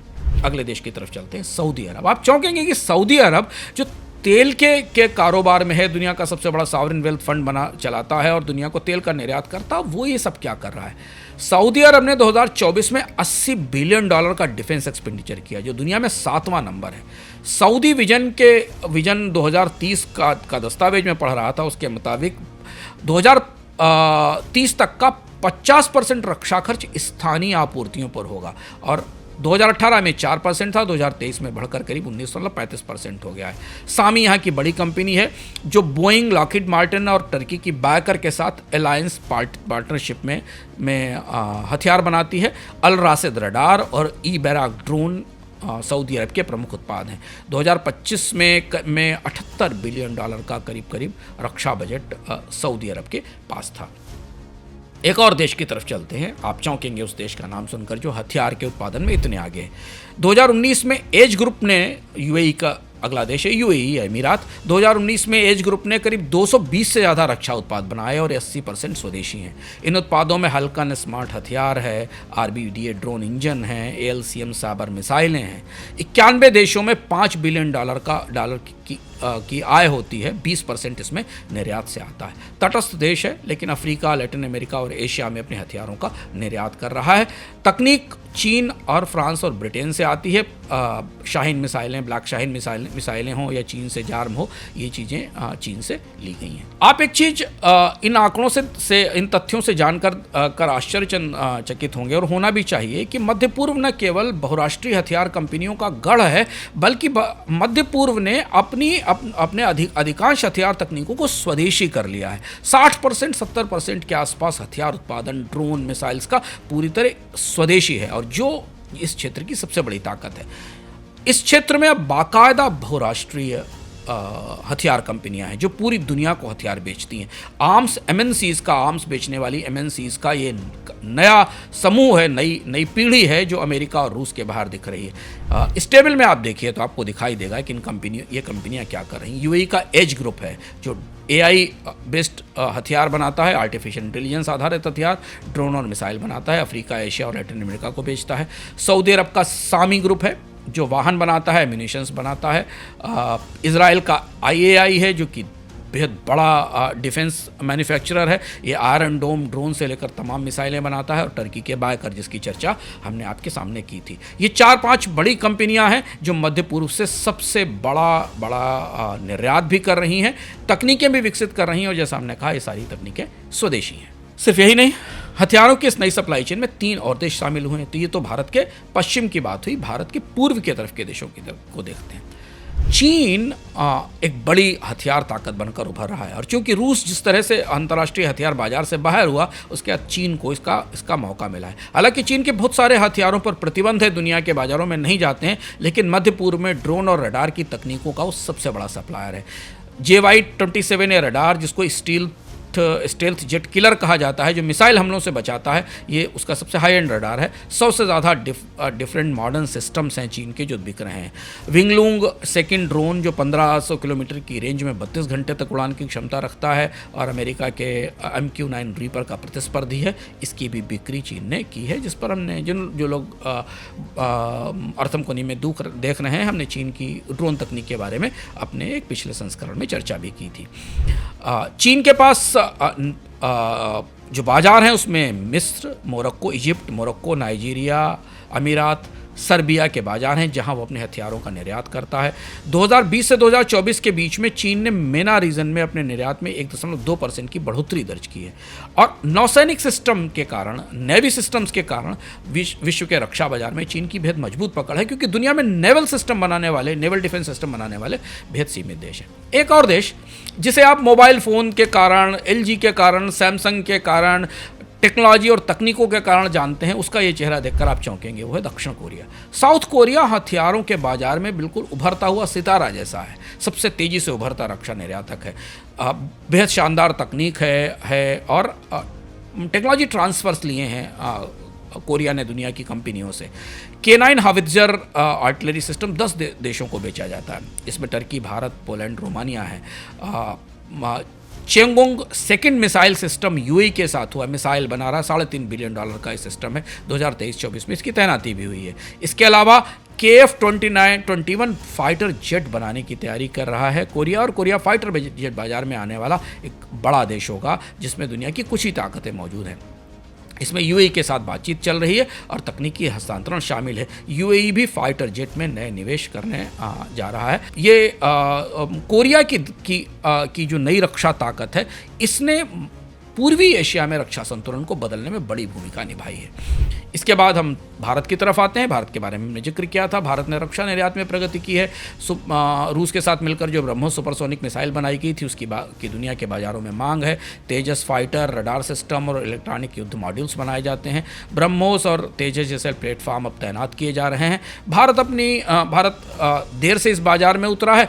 A: अगले देश की तरफ चलते हैं, सऊदी अरब। आप चौंकेंगे कि सऊदी अरब जो तेल के कारोबार में है, दुनिया का सबसे बड़ा सॉवरेन वेल्थ फंड चलाता है और दुनिया को तेल का निर्यात करता, वो ये सब क्या कर रहा है। सऊदी अरब ने 2024 में $80 बिलियन का डिफेंस एक्सपेंडिचर किया, जो दुनिया में 7वां नंबर है। सऊदी विजन 2030 का दस्तावेज में पढ़ रहा था, उसके मुताबिक 2030 तक का 50% रक्षा खर्च स्थानीय आपूर्तियों पर होगा और 2018 में 4% था, 2023 में बढ़कर करीब 35% हो गया है। सामी यहाँ की बड़ी कंपनी है जो बोइंग, लॉकहीड मार्टिन और टर्की की बैकर के साथ अलायंस पार्टनरशिप में हथियार बनाती है। अल राशिद रडार और ई बैराक ड्रोन सऊदी अरब के प्रमुख उत्पाद हैं। 2025 में $78 बिलियन का करीब रक्षा बजट सऊदी अरब के पास था। एक और देश की तरफ चलते हैं, आप चौंकेंगे उस देश का नाम सुनकर जो हथियार के उत्पादन में इतने आगे है। 2019 में एज ग्रुप ने, यूएई का अगला देश है, यूएई अमीरात, 2019 में एज ग्रुप ने करीब 220 से ज़्यादा रक्षा उत्पाद बनाए और 80% स्वदेशी हैं। इन उत्पादों में हल्कन स्मार्ट हथियार है, आरबीडीए ड्रोन इंजन है, एएलसीएम साबर मिसाइलें हैं। 91 देशों में $5 बिलियन की आय होती है, 20% इसमें निर्यात से आता है। तटस्थ देश है लेकिन अफ्रीका, लैटिन अमेरिका और एशिया में अपने हथियारों का निर्यात कर रहा है। तकनीक चीन और फ्रांस और ब्रिटेन से आती है। शाहीन मिसाइलें, ब्लैक शाहीन मिसाइलें हों या चीन से जार्म हो, ये चीज़ें चीन से ली गई हैं। आप एक चीज़ इन आंकड़ों से इन तथ्यों से जानकर आश्चर्यचकित होंगे, और होना भी चाहिए, कि मध्य पूर्व न केवल बहुराष्ट्रीय हथियार कंपनियों का गढ़ है, बल्कि मध्य पूर्व ने अपने अधिकांश हथियार तकनीकों को स्वदेशी कर लिया है। 60% 70% के आसपास हथियार उत्पादन, ड्रोन, मिसाइल्स का पूरी तरह स्वदेशी है, और जो इस क्षेत्र की सबसे बड़ी ताकत है। इस क्षेत्र में अब बाकायदा बहुराष्ट्रीय हथियार कंपनियां हैं जो पूरी दुनिया को हथियार बेचती हैं। आर्म्स बेचने वाली एमएनसीज का ये नया समूह है, नई पीढ़ी है जो अमेरिका और रूस के बाहर दिख रही है। इस टेबल में आप देखिए तो आपको दिखाई देगा कि ये कंपनियां क्या कर रही हैं। यूएई का एज ग्रुप है जो एआई बेस्ड हथियार बनाता है, आर्टिफिशियल इंटेलिजेंस आधारित हथियार, ड्रोन और मिसाइल बनाता है, अफ्रीका, एशिया और लैटिन अमेरिका को बेचता है। सऊदी अरब का सामी ग्रुप है जो वाहन बनाता है, म्यूनिशंस बनाता है। इजराइल का आईएआई है जो कि बेहद बड़ा डिफेंस मैन्युफैक्चरर है, ये आयरन डोम ड्रोन से लेकर तमाम मिसाइलें बनाता है। और टर्की के बायकर, जिसकी चर्चा हमने आपके सामने की थी। ये 4-5 बड़ी कंपनियां हैं जो मध्य पूर्व से सबसे बड़ा निर्यात भी कर रही हैं, तकनीकें भी विकसित कर रही हैं, और जैसा हमने कहा ये सारी तकनीकें स्वदेशी हैं। सिर्फ यही नहीं, हथियारों की इस नई सप्लाई चेन में 3 और देश शामिल हुए हैं। तो ये तो भारत के पश्चिम की बात हुई। भारत के पूर्व की तरफ के देशों की तरफ को देखते हैं। चीन एक बड़ी हथियार ताकत बनकर उभर रहा है, और चूंकि रूस जिस तरह से अंतर्राष्ट्रीय हथियार बाजार से बाहर हुआ, उसके बाद चीन को इसका मौका मिला है। हालांकि चीन के बहुत सारे हथियारों पर प्रतिबंध है, दुनिया के बाजारों में नहीं जाते हैं, लेकिन मध्य पूर्व में ड्रोन और रडार की तकनीकों का वो सबसे बड़ा सप्लायर है। JY-27 रडार, जिसको स्टेल्थ जेट किलर कहा जाता है, जो मिसाइल हमलों से बचाता है, ये उसका सबसे हाई एंड रडार है। 100 से ज़्यादा डिफरेंट मॉडर्न सिस्टम्स हैं चीन के जो बिक रहे हैं। विंगलूंग सेकंड ड्रोन जो 1500 किलोमीटर की रेंज में 32 घंटे तक उड़ान की क्षमता रखता है और अमेरिका के MQ-9 रीपर का प्रतिस्पर्धी है, इसकी भी बिक्री चीन ने की है, जिस पर हमने जो लोग अर्थम कोनी में देख रहे हैं, हमने चीन की ड्रोन तकनीक के बारे में अपने एक पिछले संस्करण में चर्चा भी की थी। चीन के पास जो बाजार हैं उसमें मिस्र, मोरक्को, इजिप्ट, मोरक्को, नाइजीरिया, अमीरात, सर्बिया के बाजार हैं जहां वो अपने हथियारों का निर्यात करता है। 2020 से 2024 के बीच में चीन ने मेना रीजन में अपने निर्यात में 1.2% की बढ़ोतरी दर्ज की है। और नौसैनिक सिस्टम के कारण, नेवी सिस्टम्स के कारण विश्व के रक्षा बाजार में चीन की बेहद मजबूत पकड़ है, क्योंकि दुनिया में नेवल डिफेंस सिस्टम बनाने वाले बेहद सीमित देश हैं। एक और देश जिसे आप मोबाइल फ़ोन के कारण, LG के कारण, सैमसंग के कारण, टेक्नोलॉजी और तकनीकों के कारण जानते हैं, उसका ये चेहरा देखकर आप चौंकेंगे, वो है दक्षिण कोरिया। साउथ कोरिया हथियारों के बाजार में बिल्कुल उभरता हुआ सितारा जैसा है, सबसे तेज़ी से उभरता रक्षा निर्यातक है। बेहद शानदार तकनीक है और टेक्नोलॉजी ट्रांसफर्स लिए हैं कोरिया ने दुनिया की कंपनियों से। K9 हावित्जर आर्टिलरी सिस्टम 10 देशों को बेचा जाता है। इसमें टर्की, भारत, पोलैंड, रोमानिया है। चेंगोंग सेकंड मिसाइल सिस्टम यूएई के साथ हुआ, मिसाइल बना रहा, $3.5 बिलियन का ये सिस्टम है। 2023-24 में इसकी तैनाती भी हुई है। इसके अलावा KF-21 फाइटर जेट बनाने की तैयारी कर रहा है कोरिया, और कोरिया फाइटर जेट बाजार में आने वाला एक बड़ा देश होगा जिसमें दुनिया की कुछ ही ताकतें मौजूद हैं। इसमें यूएई के साथ बातचीत चल रही है और तकनीकी हस्तांतरण शामिल है। यूएई भी फाइटर जेट में नए निवेश करने जा रहा है। ये कोरिया की जो नई रक्षा ताकत है, इसने पूर्वी एशिया में रक्षा संतुलन को बदलने में बड़ी भूमिका निभाई है। इसके बाद हम भारत की तरफ आते हैं। भारत के बारे में हमने जिक्र किया था। भारत ने रक्षा निर्यात में प्रगति की है। रूस के साथ मिलकर जो ब्रह्मोस सुपरसोनिक मिसाइल बनाई गई थी, उसकी की दुनिया के बाजारों में मांग है। तेजस फाइटर, रडार सिस्टम और इलेक्ट्रॉनिक युद्ध मॉड्यूल्स बनाए जाते हैं। ब्रह्मोस और तेजस जैसे प्लेटफॉर्म अब तैनात किए जा रहे हैं। भारत देर से इस बाजार में उतरा है।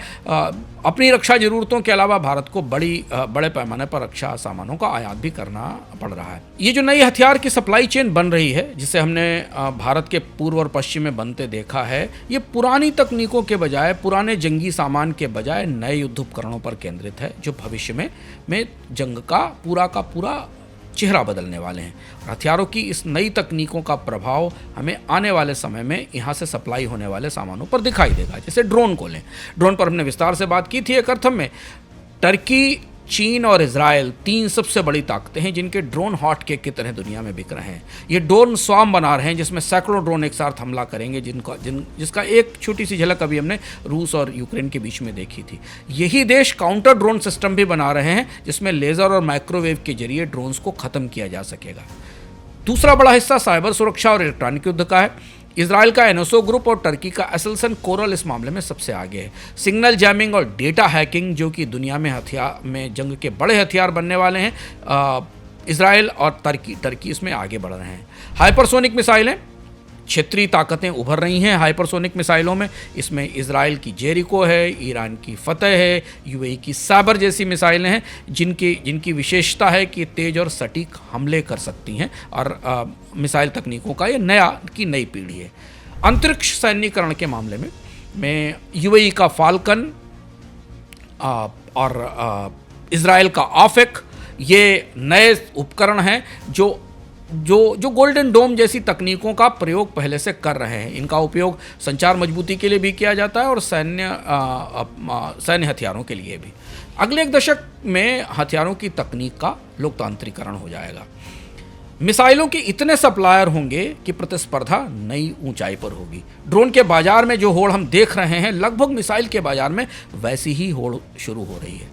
A: अपनी रक्षा जरूरतों के अलावा भारत को बड़े पैमाने पर रक्षा सामानों का आयात भी करना पड़ रहा है। ये जो नई हथियार की सप्लाई चेन बन रही है, जिसे हमने भारत के पूर्व और पश्चिम में बनते देखा है, ये पुरानी तकनीकों के बजाय, पुराने जंगी सामान के बजाय नए युद्ध उपकरणों पर केंद्रित है, जो भविष्य में जंग का पूरा चेहरा बदलने वाले हैं। हथियारों की इस नई तकनीकों का प्रभाव हमें आने वाले समय में यहाँ से सप्लाई होने वाले सामानों पर दिखाई देगा। जैसे ड्रोन को लें, ड्रोन पर हमने विस्तार से बात की थी एक अर्थम में। टर्की, चीन और इजराइल 3 सबसे बड़ी ताकतें हैं जिनके ड्रोन हॉट केक की तरह दुनिया में बिक रहे हैं। ये ड्रोन स्वाम बना रहे हैं जिसमें सैकड़ों ड्रोन एक साथ हमला करेंगे, जिसका एक छोटी सी झलक अभी हमने रूस और यूक्रेन के बीच में देखी थी। यही देश काउंटर ड्रोन सिस्टम भी बना रहे हैं जिसमें लेज़र और माइक्रोवेव के जरिए ड्रोन्स को ख़त्म किया जा सकेगा। दूसरा बड़ा हिस्सा साइबर सुरक्षा और इलेक्ट्रॉनिक युद्ध का है। इजराइल का एनोसो ग्रुप और टर्की का एसएलसन कोरल इस मामले में सबसे आगे है। सिग्नल जैमिंग और डेटा हैकिंग, जो कि दुनिया में जंग के बड़े हथियार बनने वाले हैं, इजराइल और टर्की इसमें आगे बढ़ रहे हैं। हाइपरसोनिक मिसाइलें, क्षेत्रीय ताकतें उभर रही हैं हाइपरसोनिक मिसाइलों में। इसमें इजराइल की जेरिको है, ईरान की फतेह है, यूएई की साबर जैसी मिसाइलें हैं जिनकी विशेषता है कि तेज और सटीक हमले कर सकती हैं, और मिसाइल तकनीकों का ये नई पीढ़ी है। अंतरिक्ष सैन्यीकरण के मामले में यूएई का फाल्कन और इजराइल का आफेक, ये नए उपकरण हैं जो गोल्डन डोम जैसी तकनीकों का प्रयोग पहले से कर रहे हैं। इनका उपयोग संचार मजबूती के लिए भी किया जाता है और सैन्य हथियारों के लिए भी। अगले एक दशक में हथियारों की तकनीक का लोकतांत्रिकरण हो जाएगा। मिसाइलों के इतने सप्लायर होंगे कि प्रतिस्पर्धा नई ऊंचाई पर होगी। ड्रोन के बाजार में जो होड़ हम देख रहे हैं, लगभग मिसाइल के बाजार में वैसी ही होड़ शुरू हो रही है।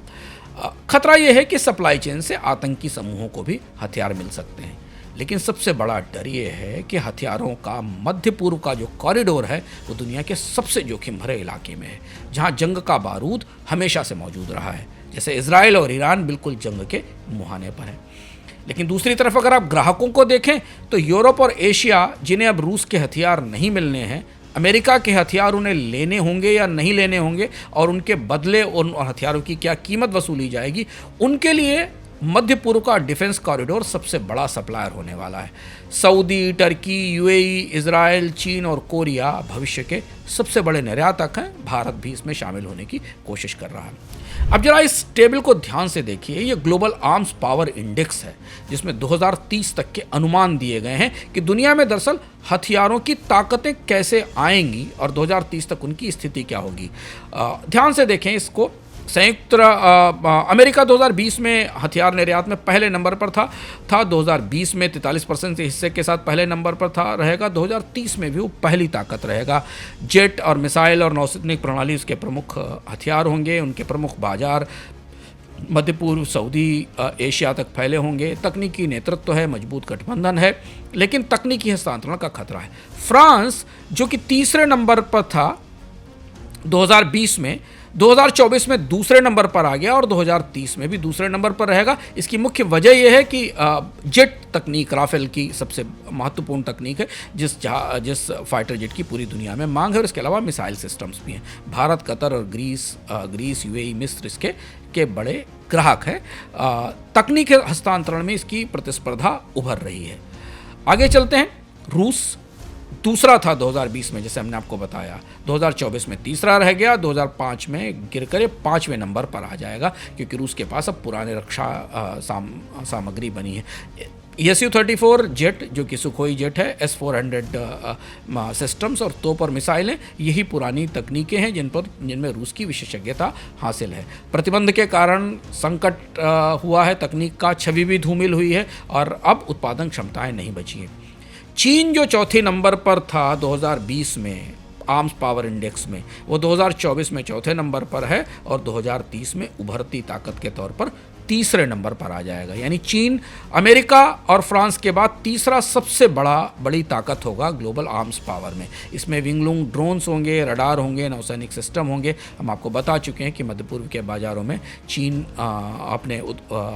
A: खतरा यह है कि सप्लाई चेन से आतंकी समूहों को भी हथियार मिल सकते हैं। लेकिन सबसे बड़ा डर ये है कि हथियारों का मध्य पूर्व का जो कॉरिडोर है, वो दुनिया के सबसे जोखिम भरे इलाके में है, जहाँ जंग का बारूद हमेशा से मौजूद रहा है। जैसे इजराइल और ईरान बिल्कुल जंग के मुहाने पर है। लेकिन दूसरी तरफ अगर आप ग्राहकों को देखें तो यूरोप और एशिया, जिन्हें अब रूस के हथियार नहीं मिलने हैं, अमेरिका के हथियार उन्हें लेने होंगे या नहीं लेने होंगे, और उनके बदले उन हथियारों की क्या कीमत वसूली जाएगी, उनके लिए मध्य पूर्व का डिफेंस कॉरिडोर सबसे बड़ा सप्लायर होने वाला है। सऊदी, टर्की, यूएई, इजराइल, चीन और कोरिया भविष्य के सबसे बड़े निर्यातक हैं। भारत भी इसमें शामिल होने की कोशिश कर रहा है। अब जरा इस टेबल को ध्यान से देखिए। ये ग्लोबल आर्म्स पावर इंडेक्स है, जिसमें 2030 तक के अनुमान दिए गए हैं कि दुनिया में दरअसल हथियारों की ताकतें कैसे आएंगी और 2030 तक उनकी स्थिति क्या होगी। ध्यान से देखें इसको। अमेरिका 2020 में हथियार निर्यात में पहले नंबर पर था 2020 में 43% के हिस्से के साथ पहले नंबर पर रहेगा। 2030 में भी वो पहली ताकत रहेगा। जेट और मिसाइल और नौसैनिक प्रणाली उसके प्रमुख हथियार होंगे। उनके प्रमुख बाजार मध्य पूर्व, सऊदी एशिया तक फैले होंगे। तकनीकी नेतृत्व है, मजबूत गठबंधन है, लेकिन तकनीकी हस्तांतरण का खतरा है। फ्रांस, जो कि तीसरे नंबर पर था 2020 में, 2024 में दूसरे नंबर पर आ गया और 2030 में भी दूसरे नंबर पर रहेगा। इसकी मुख्य वजह यह है कि जेट तकनीक, राफेल की सबसे महत्वपूर्ण तकनीक है, जिस फाइटर जेट की पूरी दुनिया में मांग है, और इसके अलावा मिसाइल सिस्टम्स भी हैं। भारत, कतर और ग्रीस, यूएई, मिस्र इसके बड़े ग्राहक हैं। तकनीक हस्तांतरण में इसकी प्रतिस्पर्धा उभर रही है। आगे चलते हैं। रूस दूसरा था 2020 में, जैसे हमने आपको बताया। 2024 में तीसरा रह गया, 2005 में गिरकर ये 5वें नंबर पर आ जाएगा, क्योंकि रूस के पास अब पुराने रक्षा सामग्री बनी है। Su-34 जेट, जो कि सुखोई जेट है, S-400 सिस्टम्स और तोप और मिसाइलें, यही पुरानी तकनीकें हैं जिनमें रूस की विशेषज्ञता हासिल है। प्रतिबंध के कारण संकट हुआ है, तकनीक का छवि भी धूमिल हुई है और अब उत्पादन क्षमताएं नहीं बची हैं। चीन जो चौथे नंबर पर था 2020 में आर्म्स पावर इंडेक्स में, वो 2024 में चौथे नंबर पर है और 2030 में उभरती ताकत के तौर पर तीसरे नंबर पर आ जाएगा। यानी चीन अमेरिका और फ्रांस के बाद तीसरा सबसे बड़ी ताकत होगा ग्लोबल आर्म्स पावर में। इसमें विंगलूंग ड्रोन्स होंगे, रडार होंगे, नौसैनिक सिस्टम होंगे। हम आपको बता चुके हैं कि मध्य पूर्व के बाज़ारों में चीन अपने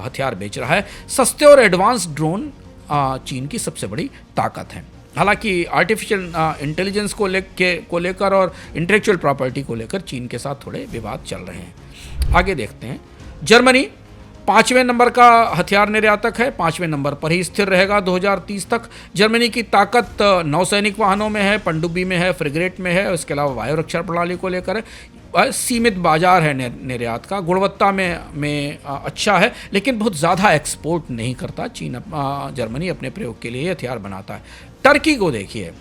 A: हथियार बेच रहा है। सस्ते और एडवांस ड्रोन चीन की सबसे बड़ी ताकत है। हालांकि आर्टिफिशियल इंटेलिजेंस को लेकर और इंटेलेक्चुअल प्रॉपर्टी को लेकर चीन के साथ थोड़े विवाद चल रहे हैं। आगे देखते हैं। जर्मनी 5वें नंबर का हथियार निर्यातक है, 5वें नंबर पर ही स्थिर रहेगा 2030 तक। जर्मनी की ताकत नौसैनिक वाहनों में है, पनडुब्बी में है, फ्रिगेट में है, उसके अलावा वायु रक्षा प्रणाली को लेकर है। सीमित बाजार है निर्यात का, गुणवत्ता में अच्छा है, लेकिन बहुत ज़्यादा एक्सपोर्ट नहीं करता। जर्मनी अपने प्रयोग के लिए हथियार बनाता है। टर्की को देखिए,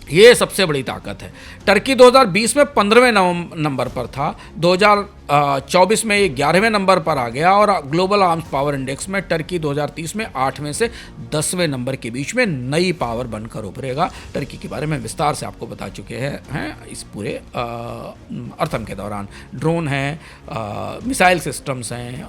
A: ये सबसे बड़ी ताकत है। टर्की 2020 में 15वें नंबर पर था, 2024 में ये 11वें नंबर पर आ गया और ग्लोबल आर्म्स पावर इंडेक्स में टर्की 2030 में 8वें से 10वें नंबर के बीच में नई पावर बनकर उभरेगा। टर्की के बारे में विस्तार से आपको बता चुके हैं इस पूरे अर्थम के दौरान। ड्रोन हैं, मिसाइल सिस्टम्स हैं,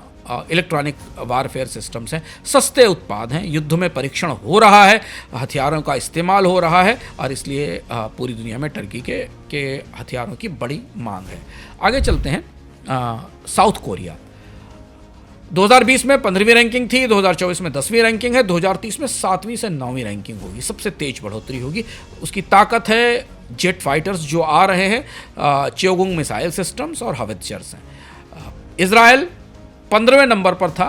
A: इलेक्ट्रॉनिक वारफेयर सिस्टम्स हैं, सस्ते उत्पाद हैं, युद्ध में परीक्षण हो रहा है, हथियारों का इस्तेमाल हो रहा है और इसलिए पूरी दुनिया में टर्की के हथियारों की बड़ी मांग है। आगे चलते हैं। साउथ कोरिया 2020 में 15वीं रैंकिंग थी, 2024 में 10वीं रैंकिंग है, 2030 में 7वीं से 9वीं रैंकिंग होगी, सबसे तेज बढ़ोतरी होगी। उसकी ताकत है जेट फाइटर्स जो आ रहे हैं, च्योगुंग मिसाइल सिस्टम्स और हवित्जर्स हैं। इजराइल 15वें नंबर पर था,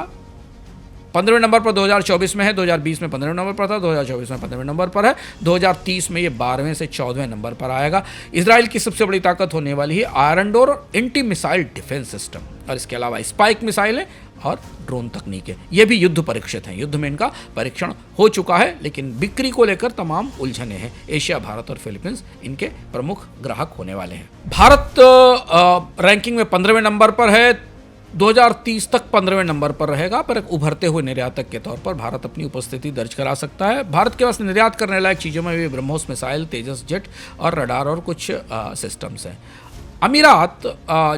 A: 15वें नंबर पर 2024 में है, 2020 में 15वें नंबर पर था, 2024 में 15वें नंबर पर है, 2030 में ये 12वें से 14वें नंबर पर आएगा। इजराइल की सबसे बड़ी ताकत होने वाली है आयरन डोर और एंटी मिसाइल डिफेंस सिस्टम, और इसके अलावा स्पाइक मिसाइलें और ड्रोन तकनीकें। ये भी युद्ध परीक्षित हैं, युद्ध में इनका परीक्षण हो चुका है, लेकिन बिक्री को लेकर तमाम उलझने हैं। एशिया, भारत और फिलीपींस इनके प्रमुख ग्राहक होने वाले हैं। भारत रैंकिंग में 15वें नंबर पर है, 2030 तक 15वें नंबर पर रहेगा, पर एक उभरते हुए निर्यातक के तौर पर भारत अपनी उपस्थिति दर्ज करा सकता है। भारत के पास निर्यात करने लायक चीज़ों में भी ब्रह्मोस मिसाइल, तेजस जेट और रडार और कुछ सिस्टम्स हैं। अमीरात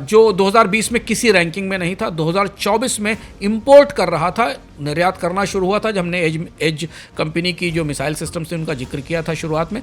A: जो 2020 में किसी रैंकिंग में नहीं था, 2024 में इंपोर्ट कर रहा था, निर्यात करना शुरू हुआ था जब हमने एज कंपनी की जो मिसाइल सिस्टम्स थे उनका जिक्र किया था शुरुआत में।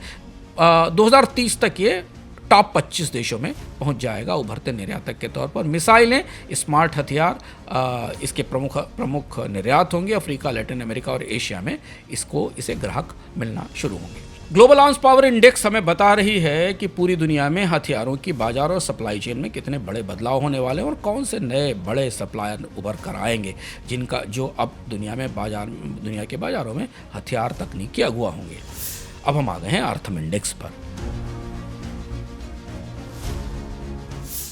A: 2030 तक ये टॉप 25 देशों में पहुंच जाएगा उभरते निर्यातक के तौर पर। मिसाइलें, स्मार्ट हथियार इसके प्रमुख निर्यात होंगे। अफ्रीका, लैटिन अमेरिका और एशिया में इसे ग्राहक मिलना शुरू होंगे। ग्लोबल आर्म्स पावर इंडेक्स हमें बता रही है कि पूरी दुनिया में हथियारों की बाजार और सप्लाई चेन में कितने बड़े बदलाव होने वाले हैं और कौन से नए बड़े सप्लायर उभर कर आएंगे, जो अब दुनिया के बाजारों में हथियार तकनीक के अगुआ होंगे। अब हम आ गए हैं अर्थम इंडेक्स पर।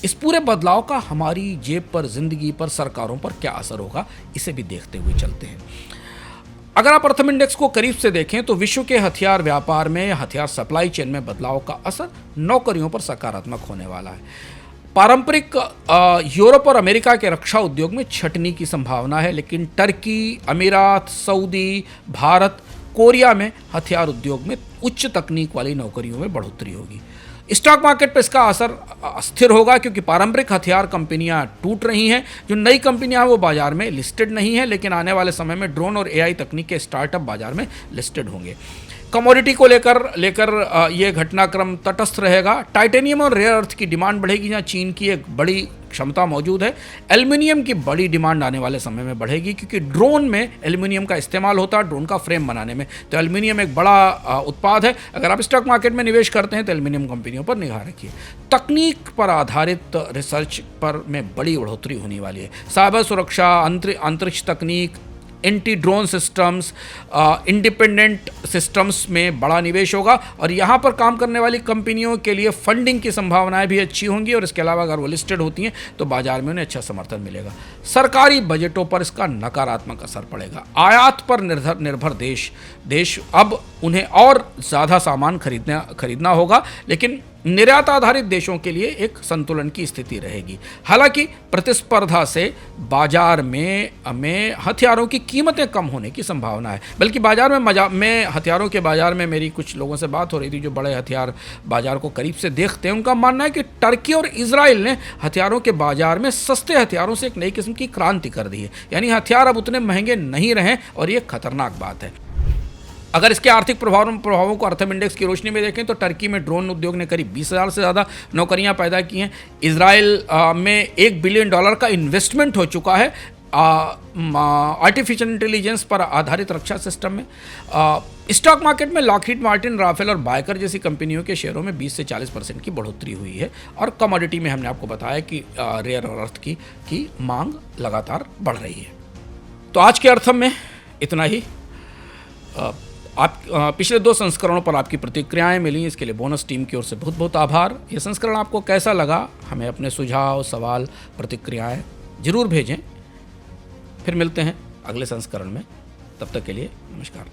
A: इस पूरे बदलाव का हमारी जेब पर, जिंदगी पर, सरकारों पर क्या असर होगा, इसे भी देखते हुए चलते हैं। अगर आप अर्थम इंडेक्स को करीब से देखें तो विश्व के हथियार व्यापार में, हथियार सप्लाई चेन में बदलाव का असर नौकरियों पर सकारात्मक होने वाला है। पारंपरिक यूरोप और अमेरिका के रक्षा उद्योग में छटनी की संभावना है, लेकिन टर्की, अमीरात, सऊदी, भारत, कोरिया में हथियार उद्योग में उच्च तकनीक वाली नौकरियों में बढ़ोतरी होगी। स्टॉक मार्केट पर इसका असर अस्थिर होगा, क्योंकि पारंपरिक हथियार कंपनियां टूट रही हैं। जो नई कंपनियां हैं वो बाजार में लिस्टेड नहीं है, लेकिन आने वाले समय में ड्रोन और एआई तकनीक के स्टार्टअप बाजार में लिस्टेड होंगे। कमोडिटी को लेकर ये घटनाक्रम तटस्थ रहेगा। टाइटेनियम और रेयर अर्थ की डिमांड बढ़ेगी, जहाँ चीन की एक बड़ी क्षमता मौजूद है। एल्युमिनियम की बड़ी डिमांड आने वाले समय में बढ़ेगी, क्योंकि ड्रोन में एल्युमिनियम का इस्तेमाल होता है, ड्रोन का फ्रेम बनाने में। तो एल्युमिनियम एक बड़ा उत्पाद है। अगर आप स्टॉक मार्केट में निवेश करते हैं तो एल्युमिनियम कंपनियों पर निगाह रखिए। तकनीक पर आधारित रिसर्च पर में बड़ी बढ़ोतरी होने वाली है। साइबर सुरक्षा, अंतरिक्ष तकनीक, anti drone systems, independent systems में बड़ा निवेश होगा और यहाँ पर काम करने वाली कंपनियों के लिए फंडिंग की संभावनाएं भी अच्छी होंगी और इसके अलावा अगर वो लिस्टेड होती हैं तो बाजार में उन्हें अच्छा समर्थन मिलेगा। सरकारी बजटों पर इसका नकारात्मक असर पड़ेगा। आयात पर निर्भर देश अब उन्हें और ज़्यादा सामान खरीदना होगा, लेकिन निर्यात आधारित देशों के लिए एक संतुलन की स्थिति रहेगी। हालांकि प्रतिस्पर्धा से बाजार में हथियारों की कीमतें कम होने की संभावना है। बल्कि बाजार में हथियारों के बाजार में मेरी कुछ लोगों से बात हो रही थी जो बड़े हथियार बाजार को करीब से देखते हैं। उनका मानना है कि टर्की और इजराइल ने हथियारों के बाजार में सस्ते हथियारों से एक नई किस्म की क्रांति कर दी है। यानी हथियार अब उतने महंगे नहीं रहे और ये खतरनाक बात है। अगर इसके आर्थिक प्रभावों को अर्थम इंडेक्स की रोशनी में देखें तो टर्की में ड्रोन उद्योग ने करीब 20,000 से ज़्यादा नौकरियां पैदा की हैं। इजराइल में $1 बिलियन का इन्वेस्टमेंट हो चुका है आर्टिफिशियल इंटेलिजेंस पर आधारित रक्षा सिस्टम में। स्टॉक मार्केट में लॉकहीड मार्टिन, राफेल और बायकर जैसी कंपनियों के शेयरों में 20 से 40% की बढ़ोतरी हुई है। और कमोडिटी में हमने आपको बताया कि रेयर अर्थ की मांग लगातार बढ़ रही है। तो आज के अर्थम में इतना ही। आप पिछले 2 संस्करणों पर आपकी प्रतिक्रियाएं मिली, इसके लिए बोनस टीम की ओर से बहुत बहुत आभार। ये संस्करण आपको कैसा लगा, हमें अपने सुझाव, सवाल, प्रतिक्रियाएं जरूर भेजें। फिर मिलते हैं अगले संस्करण में, तब तक के लिए नमस्कार।